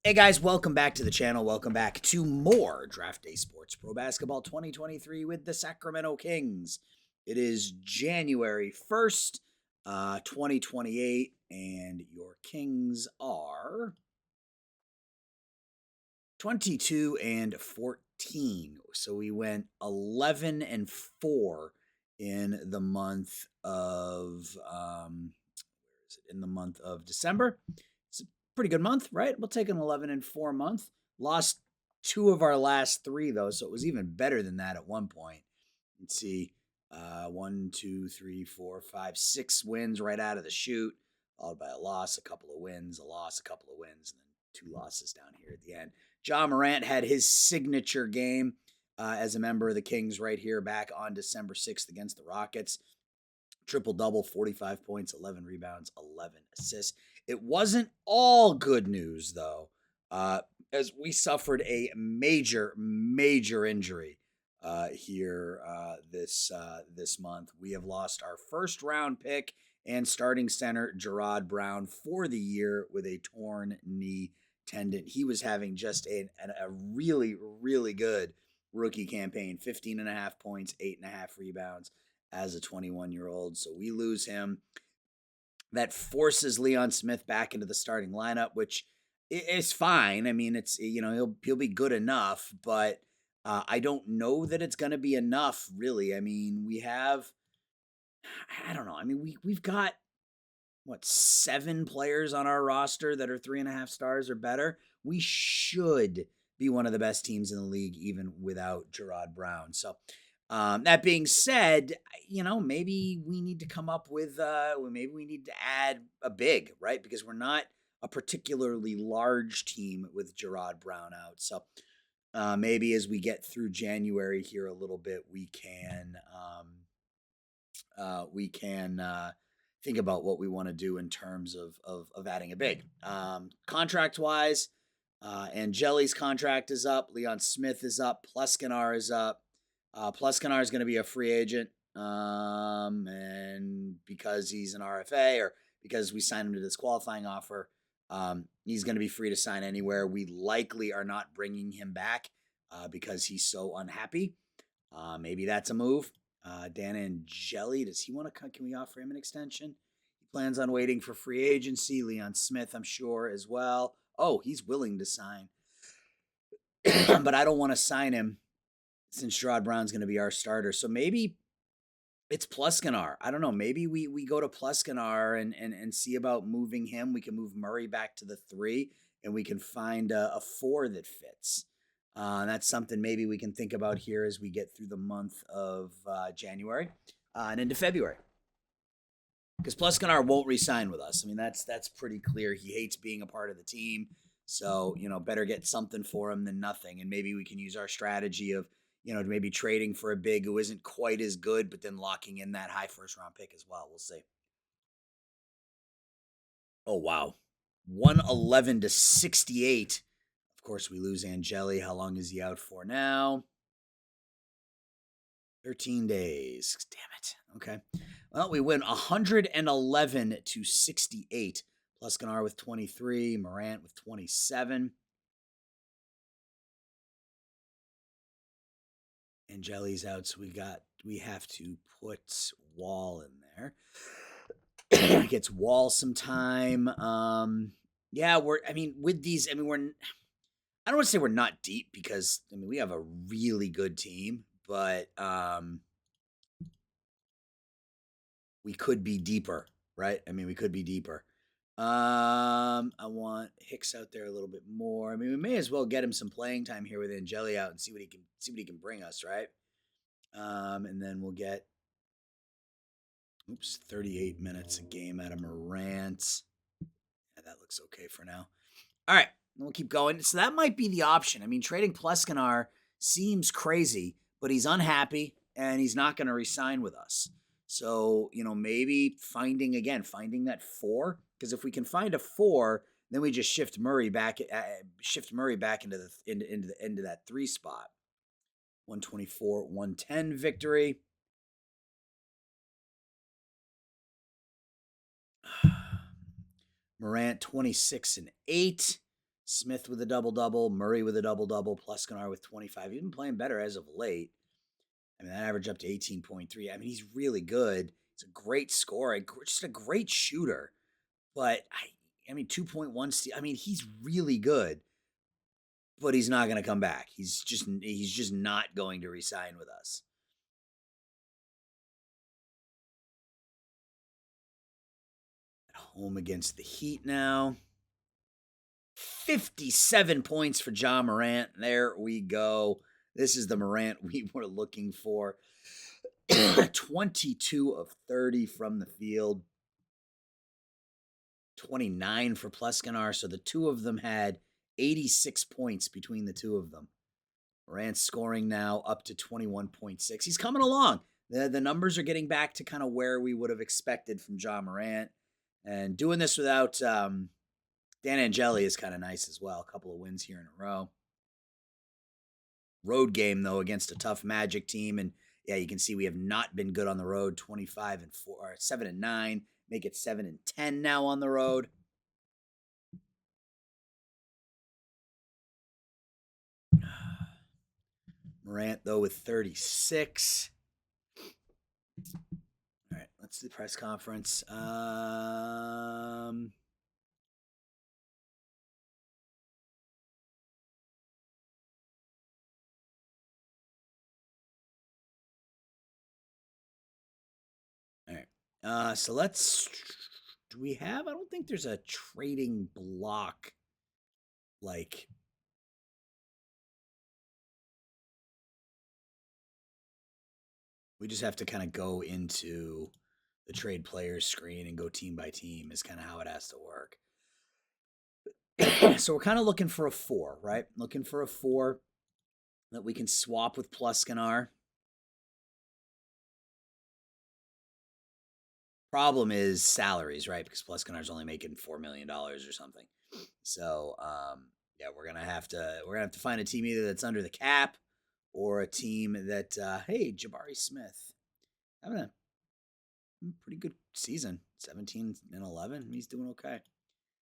Hey guys, welcome back to the channel. Welcome back to more Draft Day Sports Pro Basketball 2023 with the Sacramento Kings. It is January 1st, 2028, and your Kings are 22 and 14. So we went 11 and 4 in the month of where is it? In the month of December. It's a pretty good month, right? We'll take an 11 and 4 month. Lost two of our last three though, so it was even better than that at one point. Let's see. 1, 2, 3, 4, 5, 6 wins right out of the chute, followed by a loss, a couple of wins, a loss, a couple of wins, and then two losses down here at the end. Ja Morant had his signature game as a member of the Kings right here back on December 6th against the Rockets. Triple-double, 45 points, 11 rebounds, 11 assists. It wasn't all good news, though, as we suffered a major injury here this month. We have lost our first-round pick and starting center, Gerard Brown, for the year with a torn knee tendon. He was having just a really good rookie campaign, 15 and a half points, 8.5 rebounds as a 21-year-old. So we lose him. That forces Leon Smith back into the starting lineup, which is fine. I mean, it's, he'll be good enough, but I don't know that it's going to be enough, really. I mean, I don't know. I mean, we've got what, 7 players on our roster that are 3.5 stars or better. We should be one of the best teams in the league, even without Gerard Brown. So, that being said, maybe we need to come up with, maybe we need to add a big, right? Because we're not a particularly large team with Gerard Brown out. So, maybe as we get through January here a little bit, we can think about what we want to do in terms of adding a big. Contract wise, Angeli's contract is up. Leon Smith is up. Pleskanar is up. Pleskanar is going to be a free agent, and because he's an RFA or because we signed him to this qualifying offer, he's going to be free to sign anywhere. We likely are not bringing him back because he's so unhappy. Maybe that's a move. Dan Angeli, does he want to? Can we offer him an extension? He plans on waiting for free agency. Leon Smith, I'm sure, as well. Oh, he's willing to sign, but I don't want to sign him since Gerard Brown's going to be our starter. So maybe it's Pleskanar. I don't know. Maybe we go to Pleskanar and see about moving him. We can move Murray back to the 3, and we can find a 4 that fits. That's something maybe we can think about here as we get through the month of January and into February. Because Pleskanar won't re-sign with us. I mean, that's pretty clear. He hates being a part of the team. So, better get something for him than nothing. And maybe we can use our strategy of, maybe trading for a big who isn't quite as good, but then locking in that high first-round pick as well. We'll see. Oh, wow. 111 to 68. Of course, we lose Angeli. How long is he out for now? 13 days. Damn it. Okay. Well, we win 111 to 68. Pleskanar with 23. Morant with 27. Angeli's out, so we have to put Wall in there. Gets Wall some time. Yeah, with these, I don't want to say we're not deep because we have a really good team, but we could be deeper, right? We could be deeper. I want Hicks out there a little bit more. We may as well get him some playing time here with Angeli out and see what he can bring us, right? And then we'll get 38 minutes a game out of Morant. Yeah, that looks okay for now. All right, we'll keep going. So that might be the option. Trading Pleskanar seems crazy, but he's unhappy and he's not going to re-sign with us. So, maybe finding that 4, because if we can find a 4, then we just shift Murray back into that 3 spot. 124-110 victory. Morant 26 and 8. Smith with a double-double, Murray with a double-double, Pleskanar with 25. He's been playing better as of late. I mean, that average up to 18.3. I mean, he's really good. He's a great scorer, just a great shooter. But I mean, 2.1 steal. I mean, he's really good, but he's not going to come back. He's just not going to resign with us. At home against the Heat now. 57 points for John Morant. There we go. This is the Morant we were looking for. 22 of 30 from the field. 29 for Pleskanar. So the two of them had 86 points between the two of them. Morant's scoring now up to 21.6. He's coming along. The numbers are getting back to kind of where we would have expected from John Morant. And doing this without Dan Angeli is kind of nice as well. A couple of wins here in a row. Road game, though, against a tough Magic team. And yeah, you can see we have not been good on the road. 25 and 4, or 7 and 9. Make it 7 and 10 now on the road. Morant, though, with 36. All right, let's do the press conference. All right. So let's. Do we have? I don't think there's a trading block. Like. We just have to kind of go into the trade players screen and go team by team is kind of how it has to work. So we're kind of looking for a 4, right? Looking for a 4 that we can swap with Pleskanar. Problem is salaries, right? Because Pleskanar's only making $4 million or something. So yeah, we're gonna have to find a team either that's under the cap or a team that hey, Jabari Smith having a pretty good season, 17 and 11. He's doing okay.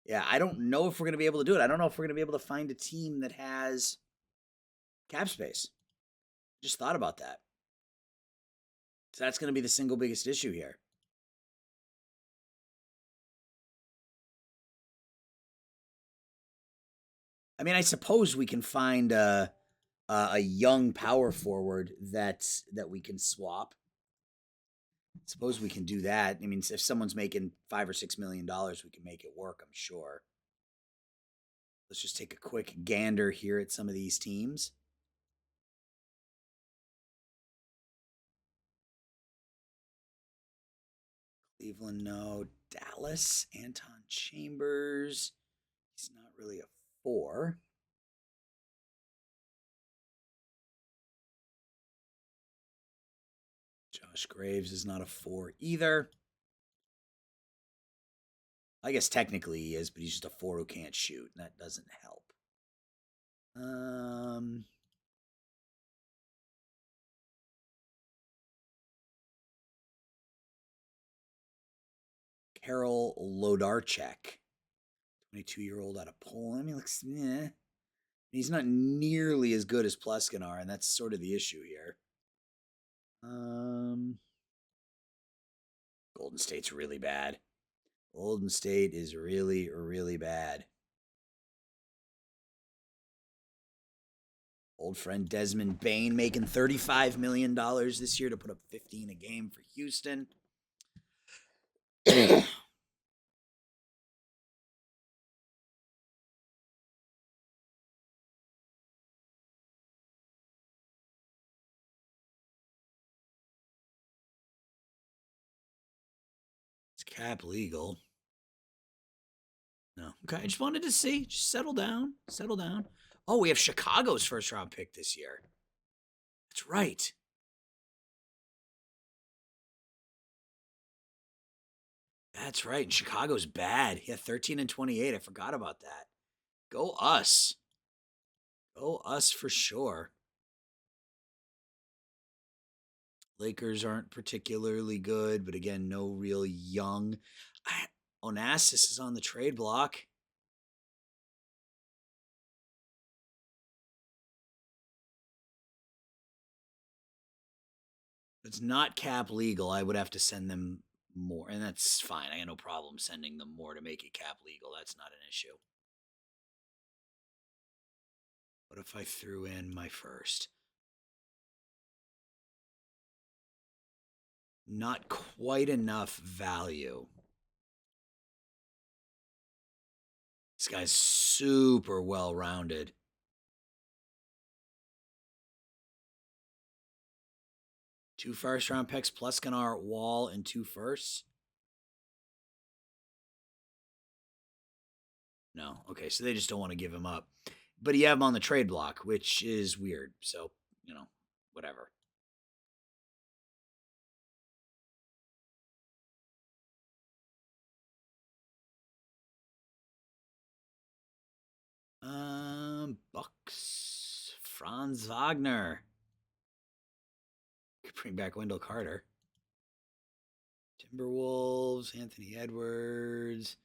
Yeah, I don't know if we're gonna be able to do it. I don't know if we're gonna be able to find a team that has cap space. Just thought about that. So that's gonna be the single biggest issue here. I mean, I suppose we can find a young power forward that we can swap. I suppose we can do that. I mean, if someone's making $5 or $6 million, we can make it work. I'm sure. Let's just take a quick gander here at some of these teams. Cleveland, no. Dallas, Anton Chambers. He's not really a 4. Josh Graves is not a 4 either. I guess technically he is, but he's just a 4 who can't shoot, and that doesn't help. Karol Lodarchek, 22-year-old out of Poland. I mean, looks, he's not nearly as good as Pleskanar, and that's sort of the issue here. Golden State's really bad. Golden State is really, really bad. Old friend Desmond Bane making $35 million this year to put up 15 a game for Houston. It's cap legal. No. Okay, I just wanted to see. Just settle down. Settle down. Oh, we have Chicago's first round pick this year. That's right. That's right. And Chicago's bad. Yeah, 13 and 28. I forgot about that. Go us. Go us for sure. Lakers aren't particularly good, but again, no real young. Onassis is on the trade block. it's not cap legal, I would have to send them more, and that's fine. I got no problem sending them more to make it cap legal. That's not an issue. What if I threw in my first? Not quite enough value. This guy's super well-rounded. 2 first-round picks, Pleskanar, Wall, and 2 firsts? No. Okay, so they just don't want to give him up. But you have him on the trade block, which is weird. So, whatever. Bucks. Franz Wagner. Could bring back Wendell Carter. Timberwolves, Anthony Edwards.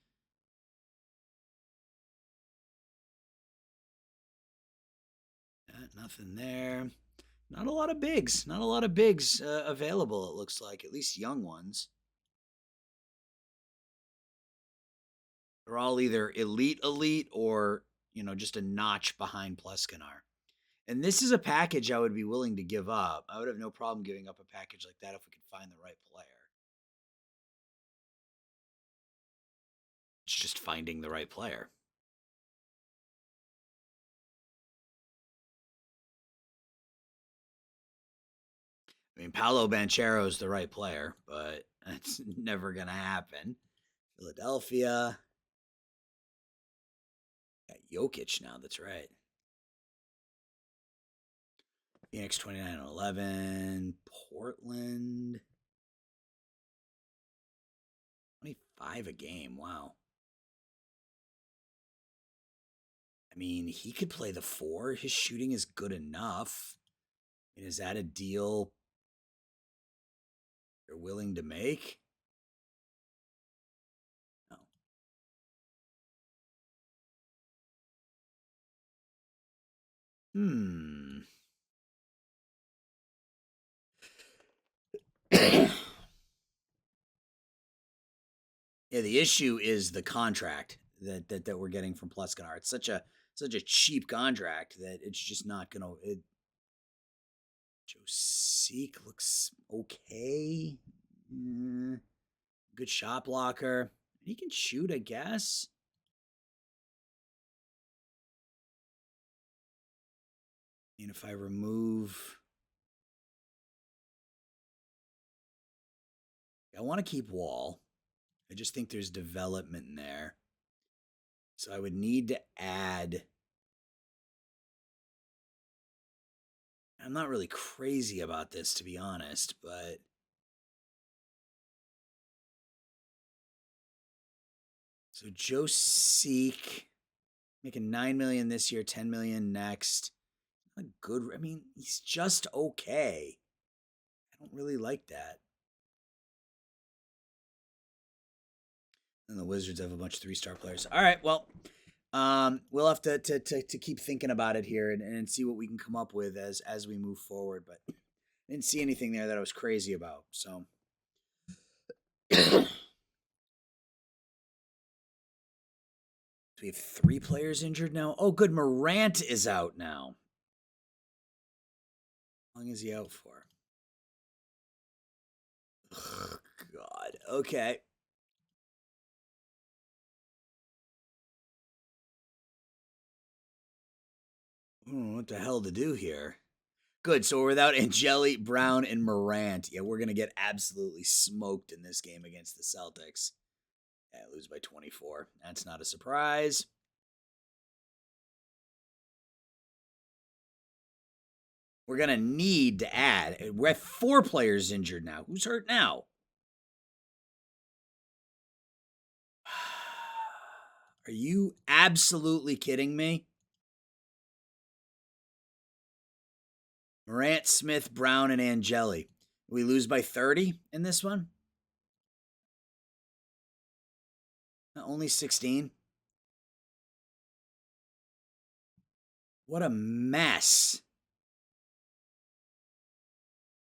Nothing there. Not a lot of bigs. Not a lot of bigs available, it looks like. At least young ones. They're all either elite or, just a notch behind Pleskanar. And this is a package I would be willing to give up. I would have no problem giving up a package like that if we could find the right player. It's just finding the right player. I mean, Paolo Banchero's the right player, but that's never going to happen. Philadelphia. Got Jokic now, that's right. Phoenix 29-11. Portland. 25 a game, wow. I mean, he could play the 4. His shooting is good enough. I mean, is that a deal you're willing to make? No. Yeah, the issue is the contract that we're getting from Pleskanar. It's such a cheap contract that it's just not gonna. Joe Seek looks okay. Good shot blocker. He can shoot, I guess. And if I remove, I want to keep Wall. I just think there's development in there. So I would need to add. I'm not really crazy about this, to be honest, but so Joe Seek making $9 million this year, $10 million next. Not good. I mean, he's just okay. I don't really like that. And the Wizards have a bunch of 3-star players. All right, well, we'll have to keep thinking about it here and see what we can come up with as we move forward. But I didn't see anything there that I was crazy about. So we have 3 players injured now. Oh, good. Morant is out now. How long is he out for? Ugh, God. Okay. I don't know what the hell to do here. Good. So we're without Angeli, Brown, and Morant. Yeah, we're going to get absolutely smoked in this game against the Celtics. Yeah, lose by 24. That's not a surprise. We're going to need to add. We're at 4 players injured now. Who's hurt now? Are you absolutely kidding me? Morant, Smith, Brown, and Angeli. We lose by 30 in this one? Only 16? What a mess.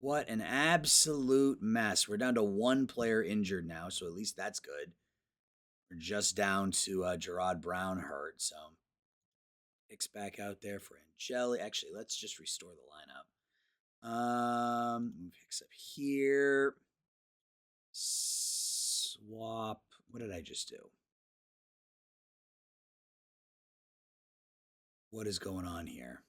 What an absolute mess. We're down to one player injured now, so at least that's good. We're just down to Gerard Brown hurt, so Hicks back out there for Angeli. Actually, let's just restore the lineup. Move Hicks up here. Swap. What did I just do? What is going on here?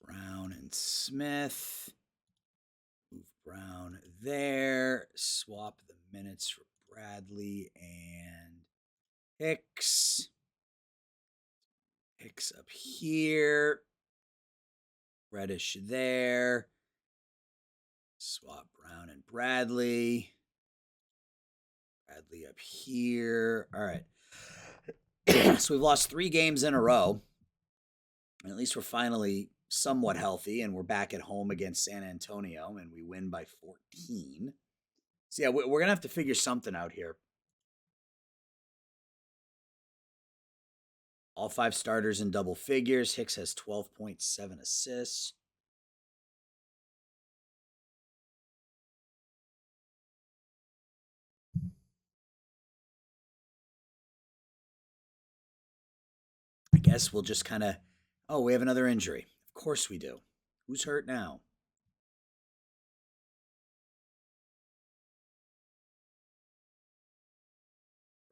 Brown and Smith. Move Brown there. Swap the minutes for Bradley and Hicks. Hicks up here. Reddish there. Swap Brown and Bradley. Bradley up here. All right. So we've lost 3 games in a row. At least we're finally somewhat healthy, and we're back at home against San Antonio, and we win by 14. So, yeah, we're going to have to figure something out here. All 5 starters in double figures. Hicks has 12.7 assists. I guess we'll just kind of, oh, we have another injury. Of course we do. Who's hurt now?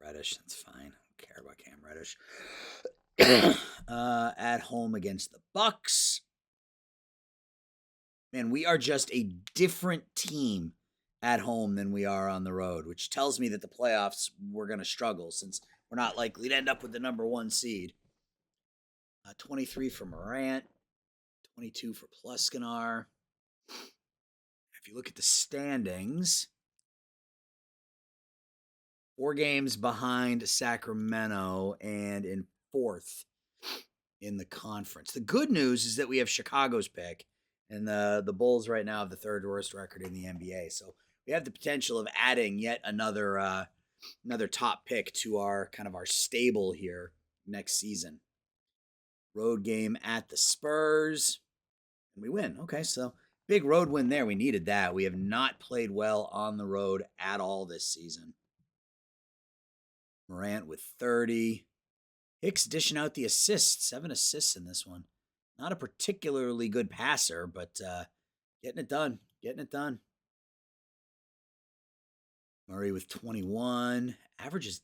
Reddish, that's fine. I don't care about Cam Reddish. At home against the Bucks. Man, we are just a different team at home than we are on the road, which tells me that the playoffs we're going to struggle since we're not likely to end up with the number 1 seed. 23 for Morant, 22 for Pluskinar. If you look at the standings, 4 games behind Sacramento and in 4th in the conference. The good news is that we have Chicago's pick, and the Bulls right now have the 3rd worst record in the NBA. So we have the potential of adding yet another top pick to our stable here next season. Road game at the Spurs, and we win. Okay, so big road win there. We needed that. We have not played well on the road at all this season. Morant with 30. Hicks dishing out the assists. 7 assists in this one. Not a particularly good passer, but getting it done. Getting it done. Murray with 21. Average is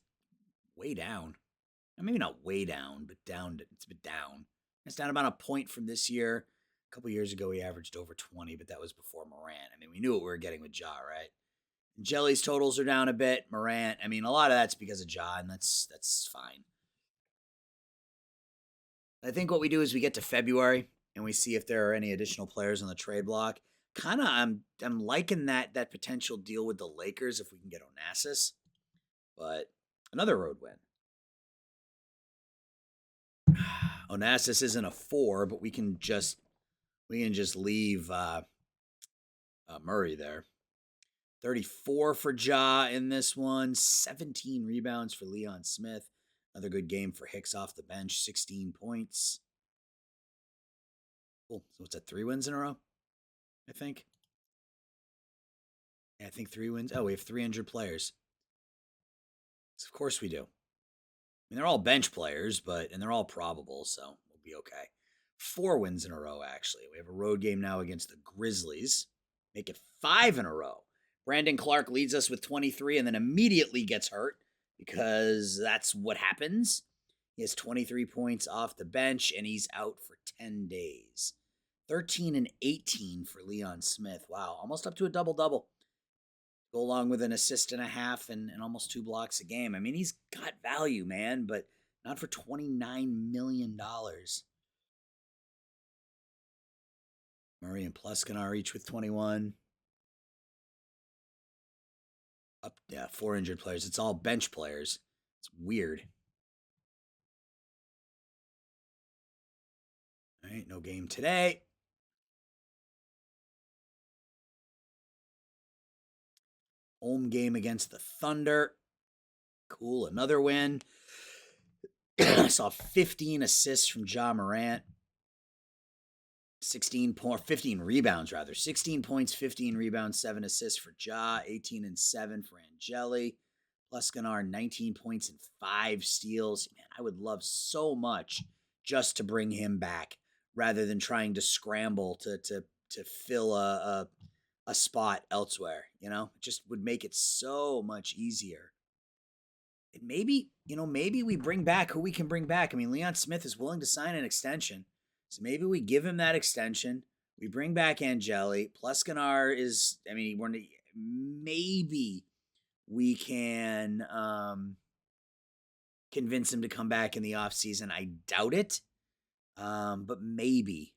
way down. Maybe not way down, but down. It's a bit down. It's down about a point from this year. A couple years ago, he averaged over 20, but that was before Morant. I mean, we knew what we were getting with Ja, right? Jelly's totals are down a bit. Morant, I mean, a lot of that's because of Ja, and that's fine. I think what we do is we get to February and we see if there are any additional players on the trade block. Kind of, I'm liking that potential deal with the Lakers if we can get Onassis, but another road win. Onassis isn't a 4, but we can just leave Murray there. 34 for Ja in this one. 17 rebounds for Leon Smith. Another good game for Hicks off the bench. 16 points. Cool. So what's that? 3 wins in a row, I think. Yeah, I think 3 wins. Oh, we have 300 players. So of course we do. I mean, they're all bench players, and they're all probable, so we'll be okay. 4 wins in a row, actually. We have a road game now against the Grizzlies. Make it 5 in a row. Brandon Clark leads us with 23 and then immediately gets hurt because that's what happens. He has 23 points off the bench and he's out for 10 days. 13 and 18 for Leon Smith. Wow, almost up to a double-double. Go along with an assist and a half and almost 2 blocks a game. I mean, he's got value, man, but not for $29 million. Murray and Pluskinar each with 21. Up, yeah, 4 injured players. It's all bench players. It's weird. All right, no game today. Home game against the Thunder. Cool, another win. I saw 15 assists from Ja Morant. 15 rebounds rather. 16 points, 15 rebounds, 7 assists for Ja, 18 and 7 for Angeli. Pleskanar, 19 points and 5 steals. Man, I would love so much just to bring him back rather than trying to scramble to fill a spot elsewhere. It just would make it so much easier. And maybe we bring back who we can bring back. I mean, Leon Smith is willing to sign an extension. So maybe we give him that extension. We bring back Angeli. Pleskanar is, I mean, maybe we can convince him to come back in the offseason. I doubt it. But maybe.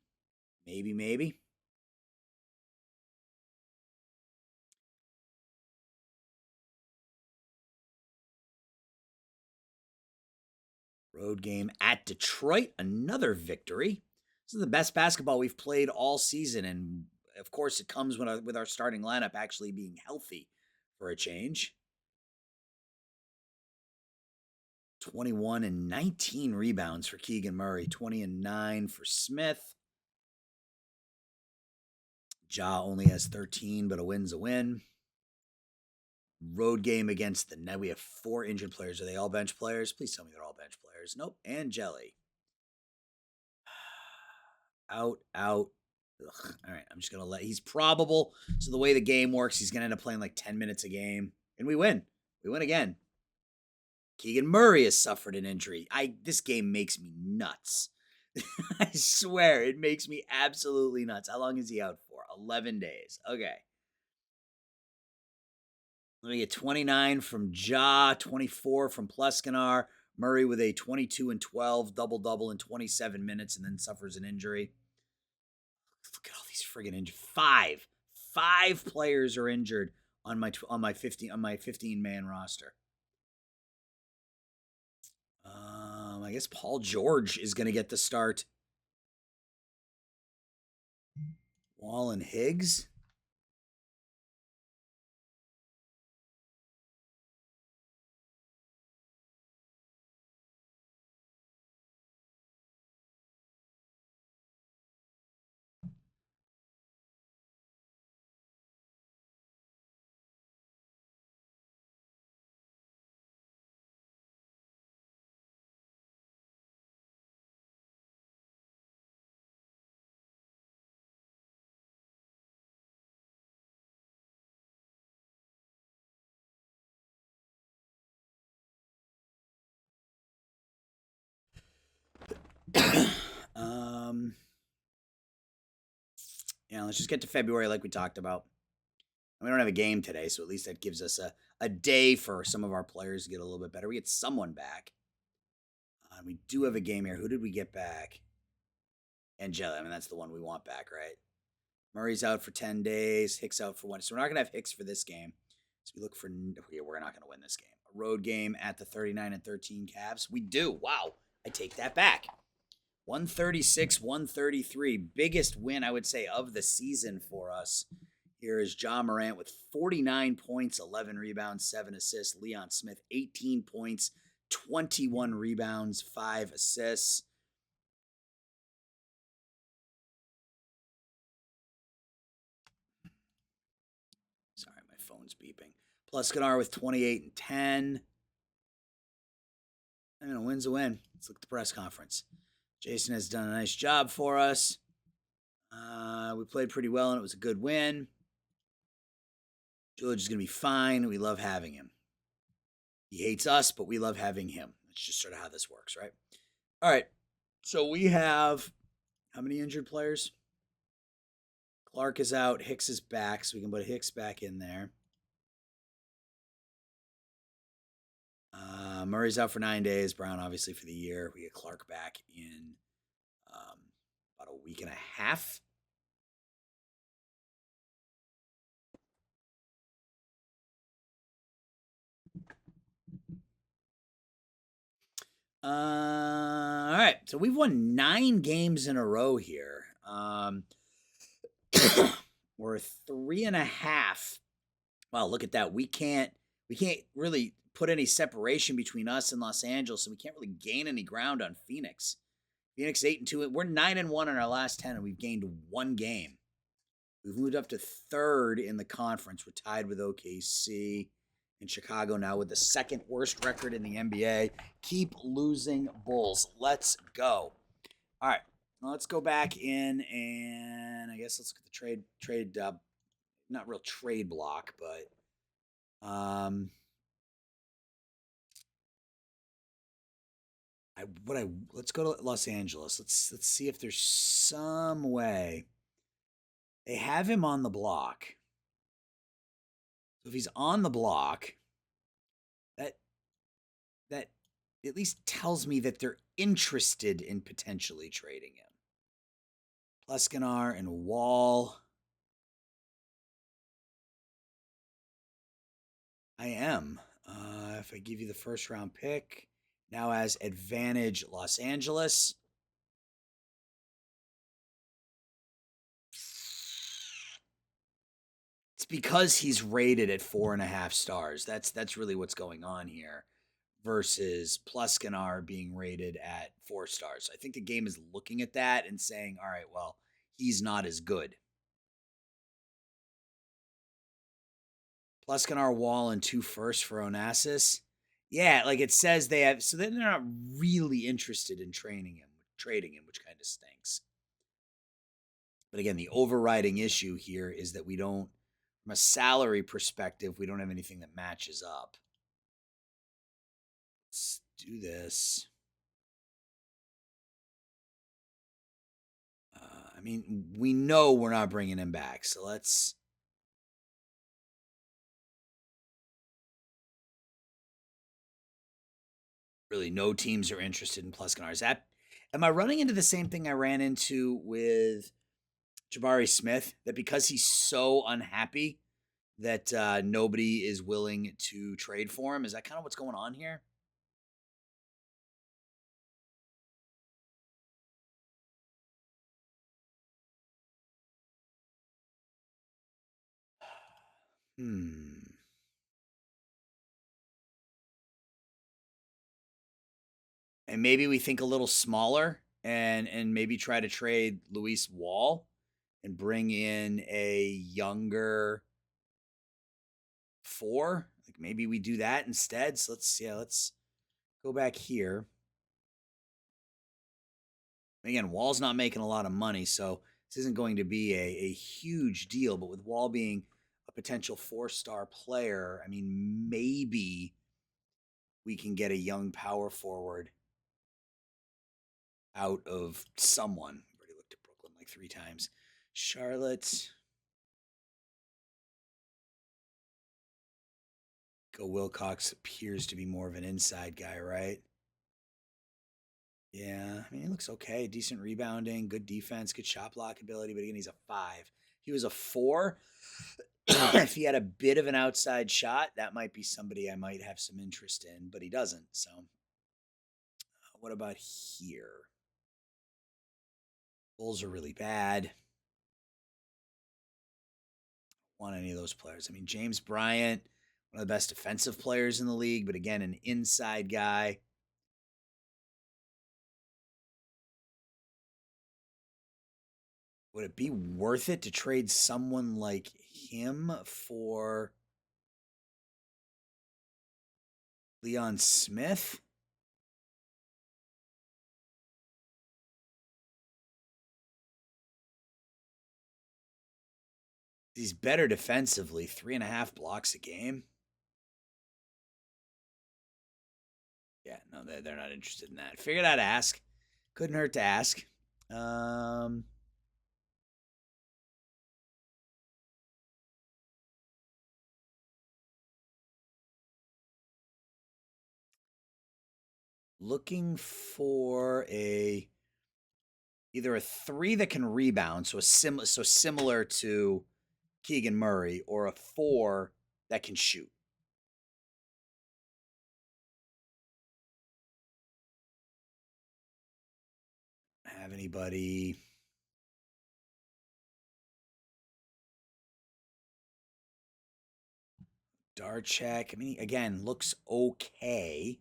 Road game at Detroit, another victory. This is the best basketball we've played all season, and of course, it comes with our starting lineup actually being healthy for a change. 21 and 19 rebounds for Keegan Murray, 20 and 9 for Smith. Ja only has 13, but a win's a win. Road game against the Net. We have 4 injured players. Are they all bench players? Please tell me they're all bench players. Nope. Angeli. Out. Ugh. All right, I'm just going to he's probable. So the way the game works, he's going to end up playing like 10 minutes a game. And we win. We win again. Keegan Murray has suffered an injury. This game makes me nuts. I swear, it makes me absolutely nuts. How long is he out for? 11 days. Okay. Let me get 29 from Ja, 24 from Pleskanar. Murray with a 22 and 12 double-double in 27 minutes and then suffers an injury. Look at all these friggin' injuries. Five players are injured on my 15-man roster. I guess Paul George is going to get the start. Wall and Higgs. Let's just get to February like we talked about. We don't have a game today, so at least that gives us a day for some of our players to get a little bit better. We get someone back. We do have a game here. Who did we get back? Angela. I mean, that's the one we want back, right? Murray's out for 10 days. Hicks out for 1. So we're not going to have Hicks for this game. So we look for... we're not going to win this game. A road game at the 39 and 13 Cavs. We do. Wow. I take that back. 136-133. Biggest win, I would say, of the season for us. Here is Ja Morant with 49 points, 11 rebounds, 7 assists. Leon Smith, 18 points, 21 rebounds, 5 assists. Sorry, my phone's beeping. Pleskanar with 28 and 10. And a win's a win. Let's look at the press conference. Jason has done a nice job for us. We played pretty well, and it was a good win. George is going to be fine. We love having him. He hates us, but we love having him. That's just sort of how this works, right? All right. So we have how many injured players? Clark is out. Hicks is back, so we can put Hicks back in there. Murray's out for 9 days. Brown, obviously, for the year. We get Clark back in about a week and a half. All right. So we've won 9 games in a row here. We're 3.5. Wow, look at that. We can't we can't really put any separation between us and Los Angeles, and we can't really gain any ground on Phoenix. Phoenix 8-2. We're 9-1 in our last 10, and we've gained one game. We've moved up to third in the conference. We're tied with OKC and Chicago now with the second worst record in the NBA. Keep losing, Bulls. Let's go. All right, well, let's go back in and I guess let's look at the trade. Not real trade block, but let's go to Los Angeles. Let's see if there's some way they have him on the block. So if he's on the block, that at least tells me that they're interested in potentially trading him. Pleskanar and Wall. I am. If I give you the first round pick, now as advantage Los Angeles. It's because he's rated at 4.5 stars. That's really what's going on here. Versus Pleskanar being rated at 4 stars. I think the game is looking at that and saying, all right, well, he's not as good. Pleskanar, Wall, and 2 firsts for Onassis. Yeah, like it says they have, so then they're not really interested in trading him, which kind of stinks. But again, the overriding issue here is that we don't, from a salary perspective, we don't have anything that matches up. Let's do this. I mean, we know we're not bringing him back, so let's. Really, no teams are interested in Pleskanar. Is that? Am I running into the same thing I ran into with Jabari Smith? That because he's so unhappy that nobody is willing to trade for him? Is that kind of what's going on here? Hmm. And maybe we think a little smaller and maybe try to trade Luis Wall and bring in a younger 4. Like maybe we do that instead. So let's go back here. Again, Wall's not making a lot of money, so this isn't going to be a huge deal. But with Wall being a potential 4-star player, I mean, maybe we can get a young power forward out of someone. I've already looked at Brooklyn like 3 times. Charlotte. Go Wilcox appears to be more of an inside guy, right? Yeah, I mean, he looks okay. Decent rebounding, good defense, good shot block ability, but again, he's a 5. If he was a 4, if he had a bit of an outside shot, that might be somebody I might have some interest in, but he doesn't. So, what about here? Bulls are really bad. Want any of those players? I mean, James Bryant, one of the best defensive players in the league, but again, an inside guy. Would it be worth it to trade someone like him for Leon Smith? He's better defensively, 3.5 blocks a game. Yeah, no, they're not interested in that. Figured I'd ask. Couldn't hurt to ask. Um, looking for either a 3 that can rebound, so similar to Keegan Murray, or a 4 that can shoot. Have anybody? Darchek, I mean, again, looks okay.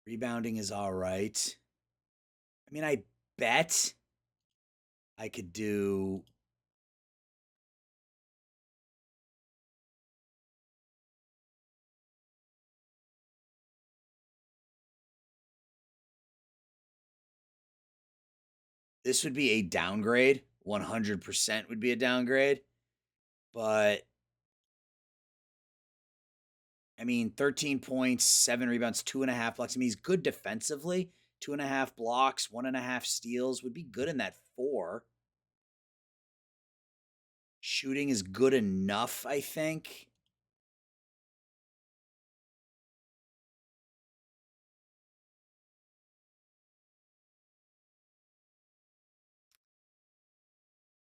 Rebounding is all right. I mean, I bet I could do. This would be a downgrade. 100% would be a downgrade. But I mean, 13 points, 7 rebounds, 2.5 blocks. I mean, he's good defensively. 2.5 blocks, 1.5 steals would be good in that four. Shooting is good enough, I think.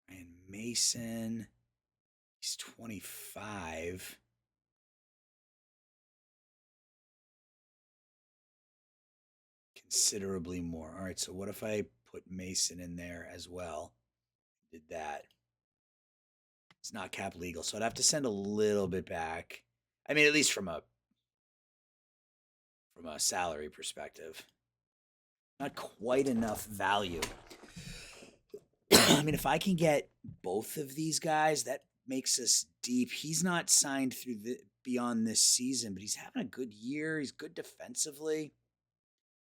And Mason, he's 25. Considerably more. All right, so what if I put Mason in there as well? Did that. It's not cap legal, so I'd have to send a little bit back. I mean, at least from a salary perspective. Not quite enough value. I mean, if I can get both of these guys, that makes us deep. He's not signed through the beyond this season, but he's having a good year. He's good defensively.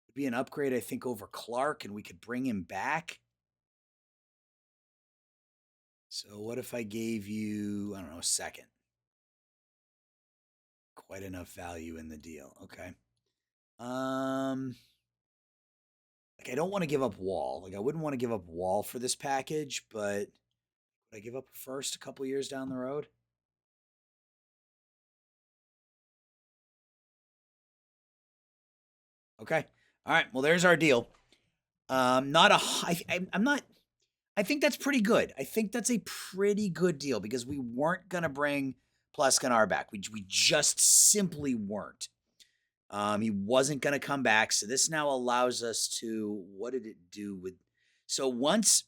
Would be an upgrade, I think, over Clark, and we could bring him back. So what if I gave you, I don't know, a second? Quite enough value in the deal. Okay. Like I don't want to give up Wall. Like I wouldn't want to give up Wall for this package, but would I give up a first a couple years down the road? Okay. All right. Well, there's our deal. Not a. I'm not. I think that's pretty good. I think that's a pretty good deal because we weren't gonna bring Pleskanar back. We just simply weren't. He wasn't gonna come back, so this now allows us to. What did it do with? So once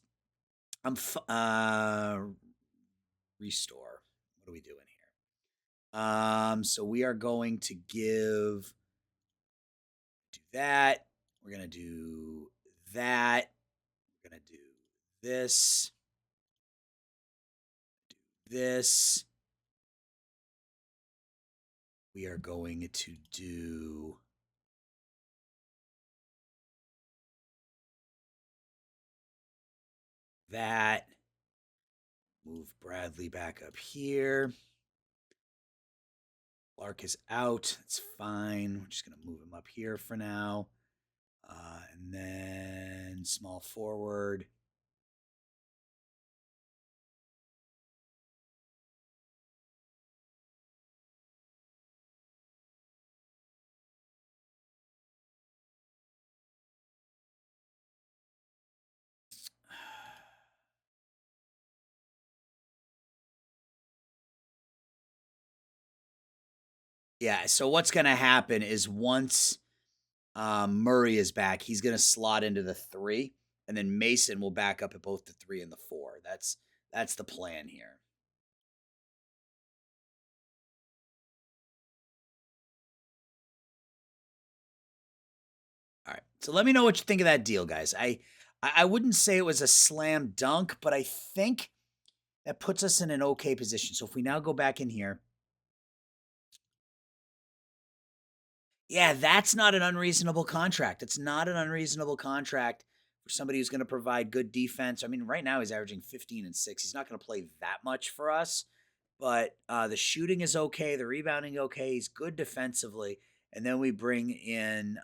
I'm restore. What are we doing here? So we are going to do that. We're gonna do that. We're gonna do this. Do this. We are going to do that. Move Bradley back up here. Clark is out. That's fine. We're just going to move him up here for now. And then small forward. Yeah, so what's going to happen is once Murray is back, he's going to slot into the 3, and then Mason will back up at both the 3 and the 4. That's the plan here. All right. So let me know what you think of that deal, guys. I wouldn't say it was a slam dunk, but I think that puts us in an okay position. So if we now go back in here, yeah, that's not an unreasonable contract. It's not an unreasonable contract for somebody who's going to provide good defense. I mean, right now he's averaging 15 and 6. He's not going to play that much for us, but the shooting is okay, the rebounding okay. He's good defensively, and then we bring in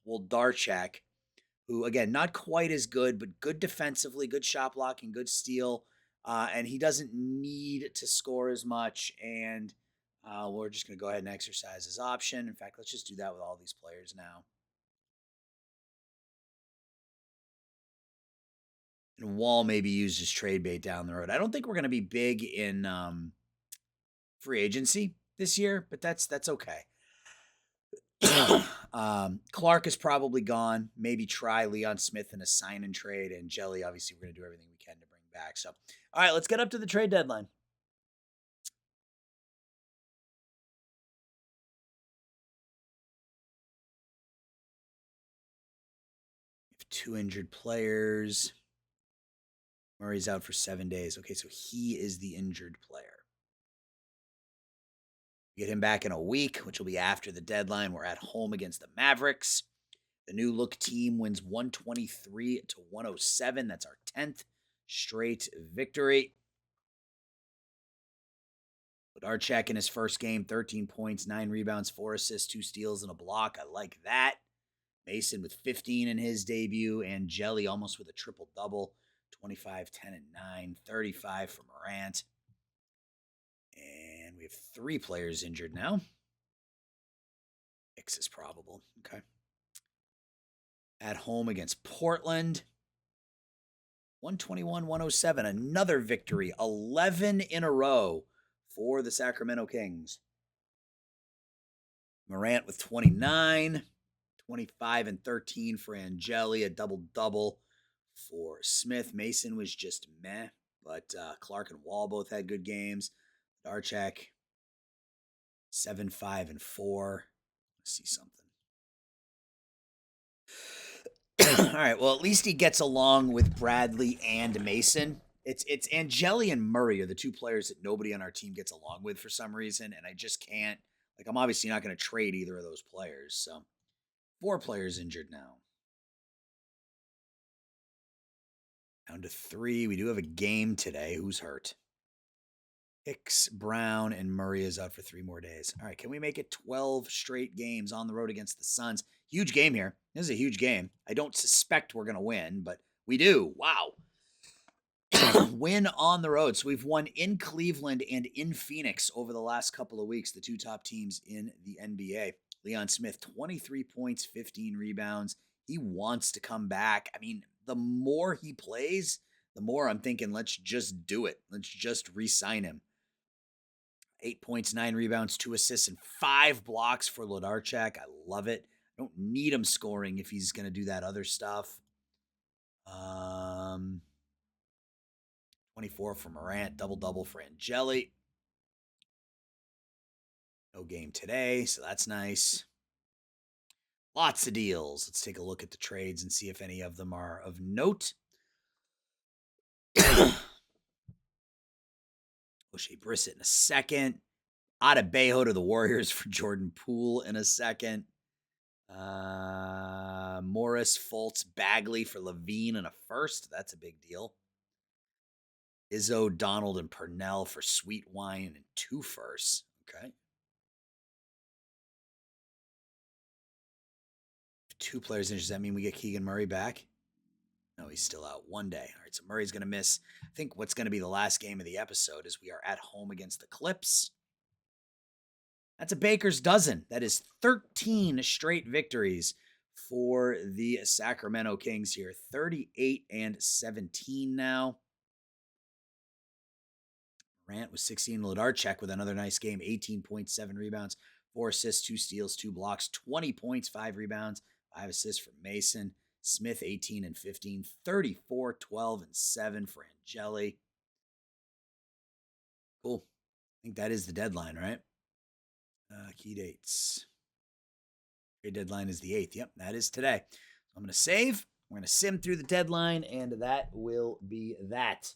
Darchek, who again not quite as good, but good defensively, good shot blocking, good steal, and he doesn't need to score as much. And we're just going to go ahead and exercise his option. In fact, let's just do that with all these players now. And Wall maybe used as trade bait down the road. I don't think we're going to be big in free agency this year, but that's okay. Clark is probably gone. Maybe try Leon Smith in a sign and trade, and Jelly. Obviously, we're going to do everything we can to bring back. So, all right, let's get up to the trade deadline. 2 injured players. Murray's out for 7 days. Okay, so he is the injured player. Get him back in a week, which will be after the deadline. We're at home against the Mavericks. The new look team wins 123-107. That's our 10th straight victory. Archek in his first game, 13 points, 9 rebounds, 4 assists, 2 steals, and a block. I like that. Mason with 15 in his debut, and Jelly almost with a triple-double, 25, 10, and 9, 35 for Morant. And we have 3 players injured now. X is probable. Okay. At home against Portland, 121-107. Another victory, 11 in a row for the Sacramento Kings. Morant with 29, 25 and 13 for Angeli, a double-double for Smith. Mason was just meh, but Clark and Wall both had good games. Darchak, 7, 5, and 4. Let's see something. All right, well, at least he gets along with Bradley and Mason. It's Angeli and Murray are the 2 players that nobody on our team gets along with for some reason, and I just can't. Like, I'm obviously not going to trade either of those players. So, 4 players injured now. Down to 3. We do have a game today. Who's hurt? Hicks, Brown, and Murray is out for 3 more days. All right, can we make it 12 straight games on the road against the Suns? Huge game here. This is a huge game. I don't suspect we're going to win, but we do. Wow. Win on the road. So we've won in Cleveland and in Phoenix over the last couple of weeks, the 2 top teams in the NBA. Leon Smith, 23 points, 15 rebounds. He wants to come back. I mean, the more he plays, the more I'm thinking, let's just do it. Let's just re-sign him. 8 points, 9 rebounds, 2 assists, and 5 blocks for Lodarchak. I love it. I don't need him scoring if he's going to do that other stuff. 24 for Morant, double-double for Angeli. No game today, so that's nice. Lots of deals. Let's take a look at the trades and see if any of them are of note. O'Shea Brissett in a second. Adebayo to the Warriors for Jordan Poole in a second. Morris, Fultz, Bagley for Levine in a first. That's a big deal. Izzo, Donald, and Purnell for Sweet Wine and 2 firsts. Okay. 2 players injured. Does that mean we get Keegan Murray back? No, he's still out 1 day. All right, so Murray's going to miss. I think what's going to be the last game of the episode is we are at home against the Clips. That's a baker's dozen. That is 13 straight victories for the Sacramento Kings here. 38-17 now. Morant was 16. Lodarchak with another nice game. 18.7 rebounds, 4 assists, 2 steals, 2 blocks, 20 points, 5 rebounds, 5 assists for Mason. Smith, 18 and 15, 34, 12, and 7 for Angeli. Cool. I think that is the deadline, right? Key dates. Trade deadline is the 8th. Yep, that is today. So I'm going to save. We're going to sim through the deadline, and that will be that.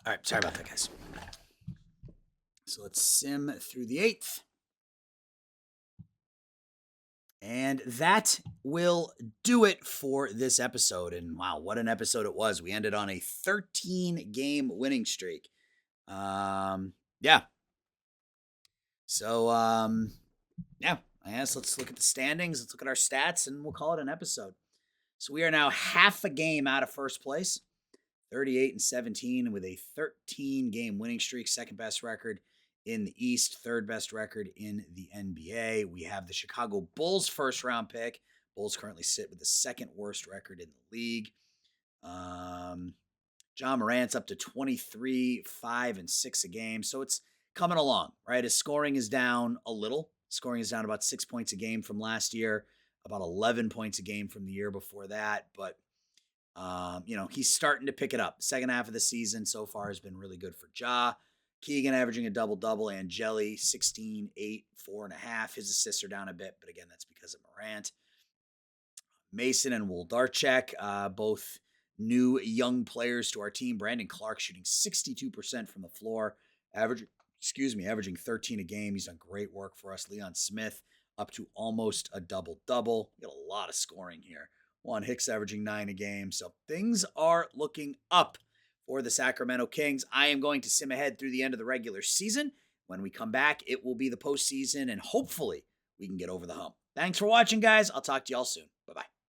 All right, sorry about that, guys. So let's sim through the 8th. And that will do it for this episode. And wow, what an episode it was. We ended on a 13-game winning streak. Yeah. So, yeah, Yes, let's look at the standings. Let's look at our stats, and we'll call it an episode. So we are now half a game out of first place, 38 and 17, with a 13-game winning streak, second best record in the East, third best record in the NBA. We have the Chicago Bulls first round pick. Bulls currently sit with the second worst record in the league. John Morant's up to 23, 5, and 6 a game. So it's coming along, right? His scoring is down a little. Scoring is down about 6 points a game from last year, about 11 points a game from the year before that. But, he's starting to pick it up. Second half of the season so far has been really good for Ja. Keegan averaging a double-double, and Jelly 16, 8, 4.5. His assists are down a bit, but again, that's because of Morant. Mason and Woldarchek, both new young players to our team. Brandon Clark shooting 62% from the floor, averaging 13 a game. He's done great work for us. Leon Smith up to almost a double-double. Got a lot of scoring here. Juan Hicks averaging 9 a game. So things are looking up for the Sacramento Kings. I am going to sim ahead through the end of the regular season. When we come back, it will be the postseason, and hopefully we can get over the hump. Thanks for watching, guys. I'll talk to y'all soon. Bye-bye.